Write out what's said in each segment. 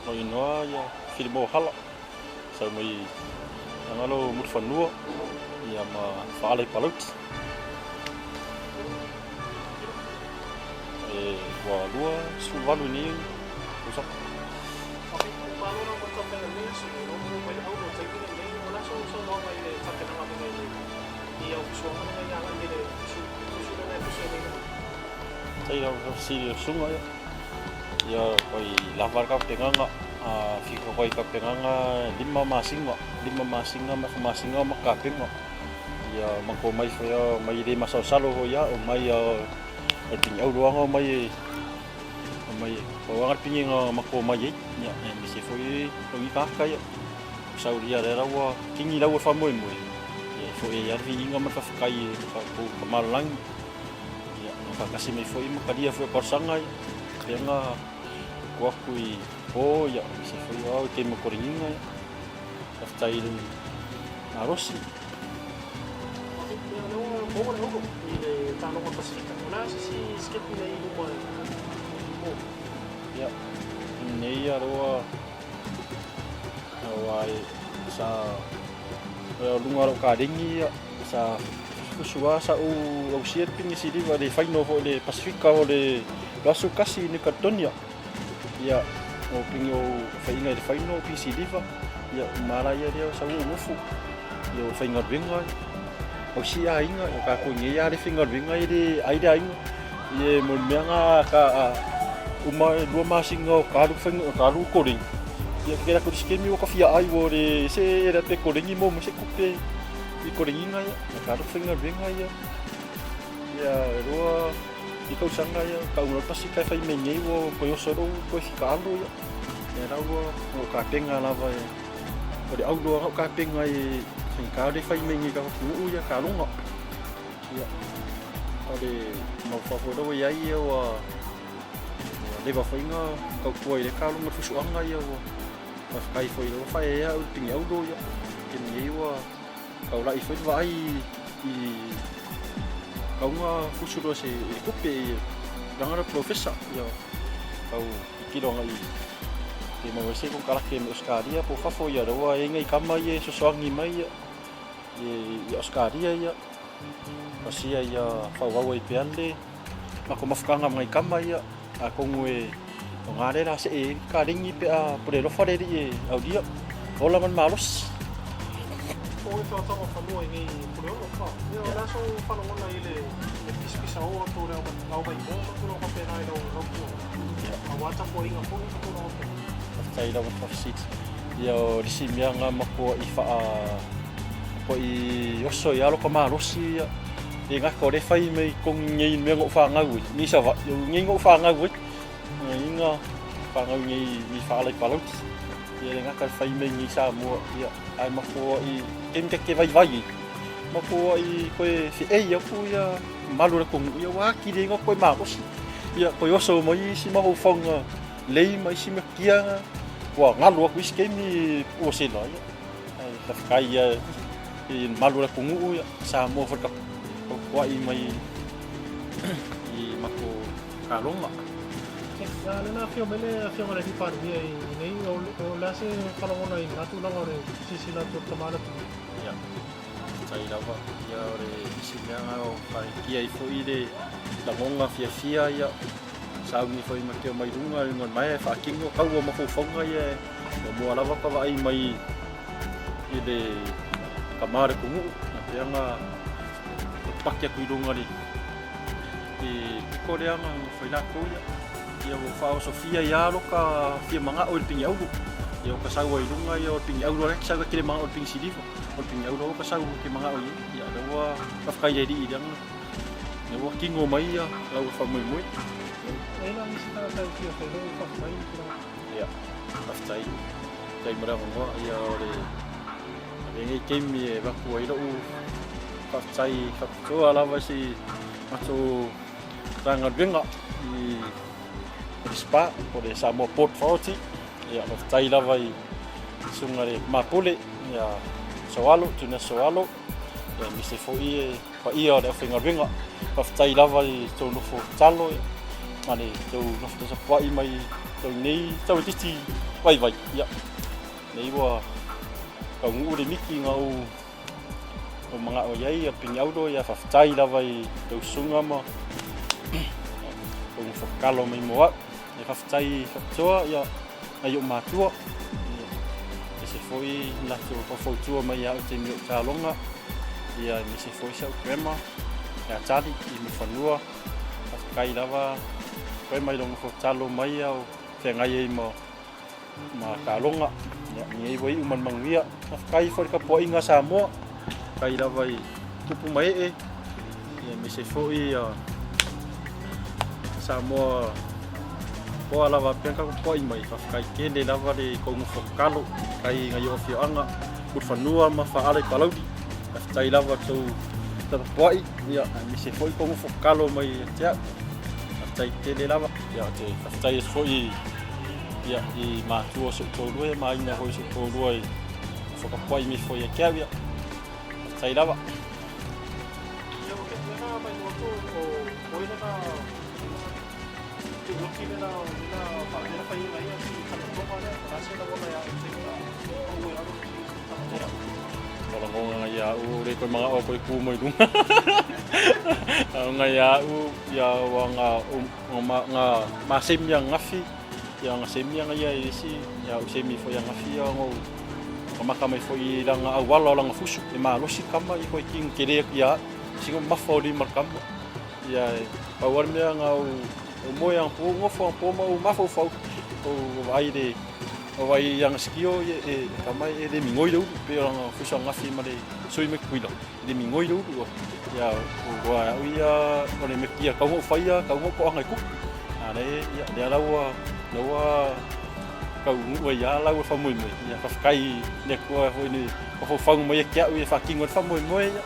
Oi noa ia filmo hala sau mai angalo mut fanua ia ma fale palut wa lua suvalu ni usak Tapi kung paano nang magkape ng mail, siguro kung may auto, tayo ng mail, wala sa mga may sabi na kami ngayon. Iyaw, so ano nangyayang nila, susunod na ito sa inyo. tayo si sunga ia koi lavar ka penganga fiko koi ka penganga lima masinga masinga makapenga ia mako mai fo ia mai de masalo ho ia o mai ting au doanga mai o pingi nga mako mai ia mi se foi ngi ka ka ia sauria era wa kingi la wa famoi moi ia fo ia vi inga ma fa kai ka ko malang ia ka kasi mai foi ma kadia fo persanga ia nga ko kui o ia se foi o ke mo koringa ia style arosi Bukan hukum di tanah Pasifik. Wala si skip na ilupa. Ya, ini ya roa awai sa lunga ro kadingi ya sa suwa sa u sier pingi sidi wa de faino ho de Pasifika ho de lasu kasi ni katonia ya o pingi o faina de faino PCD va ya malaya dia sa u mufu yo fainga benga o sia inga o ka ko ngi ya de finger benga ide aida inga ye mo menga ka uma dua masinga karu feng karu coding ya kira ko skemi o ka fia ai wo de se era te coding mo se kupe i coding inga ya karu finger benga ya ro i ko sanga ya ka uno pasi ka fai menye wo ko yo soro ko fikalo ya era wo o ka penga lava ya ko de au do ka penga i sen ka de fai menye ka ku ya ka lunga ya ade mo fa fo do ya ia wa le va fainga ka kuai le ka lunga fusu anga ia wa fa kai foi lo fa ya u tingi au do ya kin ye wa ka la i foi vai i ka unga fusu do se kupe danga professor ya ka ki do ngai ke mo se ko kala ke Oscaria po fa fo ya do wa ngai kama ye so swangi mai ya ye Oscaria ya pasia ya fa wa i piande mako mafkanga ngai kama ya ako ngwe ngare la se ka ringi pe a por lo fare di au dia ola man malos O ito tama famua ngi puro pa. Yo la so fa no na ile pispisa o to re au bai mo to no ka pena ilo ro ko. Ya awata po inga po to no pe. tai la mo sit yo di simianga mako i fa ko i oso ya lo ka malos ya nga ko de fai mai kong ngi me ngo fa nga wi ni sa va yo ngi ngo fa nga wi nga fa nga ngi mi fa le palut ye nga ka fai mai ni sa mo ya ai ma ko i kem ke vai ma ko i ko fi e yo ku ya malu ko yo wa ki de ngo ko ma ko ya ko yo so mo i si ma ho fong lei mai si me kia wa nga lo ku ske mi o se lo ya ta kai ya i malu ko ngu ya sa mo fa wa i mai i mako kalonga Ya na fio mele fio ngara di par dia nei o la se fa no na ina tu na ngore si na tu tamara tu. ya sai lava ya ore sinyanga o kai kia i foi de la monga fia ya sa mi foi ma ke mai runga ngon mai fa kingo ka wo ma fo fonga ye mo lava ka vai mai i de kamare kumu na nga pakia kuidunga ni i koreanga foi na ko ya wo fa Sofia ya lo ka fia manga o pingi au ya ka sa wo idunga ya o pingi au lo rek sa ka kile manga o pingi sidivo o pingi au lo ka sa wo ki manga o ya do wa ka ka ya di yang ne wo kingo mai ya la wo fa moi Ela ni si ta fio fe do fa mai ku. ya aftai tai mara ngo ya ore ngi kemi ba ku ai lo ka sai ka ko ala va si mato tanga benga i spa por esa mo port 40 ya no tai la vai sungare mapule ya soalo tuna soalo ya mi se foi pa ia de finga benga pa tai la vai to no fo talo mane to no fo sa pa i mai to nei to titi vai ia nei wa ka ngu le miki nga o mga o yai a pinaudo ia faftai lava i tau sunga ma o whakalo mai moa e faftai fatoa ia ai o matua e se foi na tu fautua mai a o te mi o talonga ia ni se foi sa crema e a tali i mi whanua faftai lava crema i longa fautalo mai au te ngai e ma talonga ia ni e wai uman mangia faftai foi ka po inga sa moa kai lava i tupu mai e mi se foi sa moa po lava penka ko poi mai kai kele lava le ko mo fokalo kai ngai o fioanga put fanua ma fa ale palaudi tai lava tu ta poi ia mi se foi ko mo fokalo mai tia tai kele lava ia te tai foi ia i ma tu so to lue mai na ho so to lue foka poi mi foi a kavia tai lava Yo que na mai no to ooi na que o que na para na pai na ia si kana to mara rasa na bola ya te o ya kalau ngomong ya ure ko mga o ko ku mo dunga nga ya ya wanga nga masim yang ngafi yang masim yang ya isi ya usemi fo yang ngafi ngo kama fo i lang awal lang fusu e malo si kama i ko king kere ya singo mafoli markam ya awal me nga o mo yang po ngofo po mo mafo fo o ai de o vai yang skio e kama e de mingoi do pe lang fusu ngafi ma de soi me kuilo de mingoi do ya o wa ia o le me kia ka mo faia ka mo ko ngai ku ale ya de lawa kau ngua ya la wa famoi mai ya fa kai ne ko ho ni ko fa mo ya kia u fa king wa famoi moi ya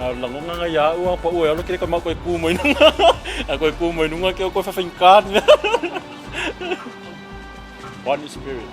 a la ngonga ya u pa u ya lo kire ka ma ko ku moi nunga a ko ku moi nunga ke ko fa finkan one spirit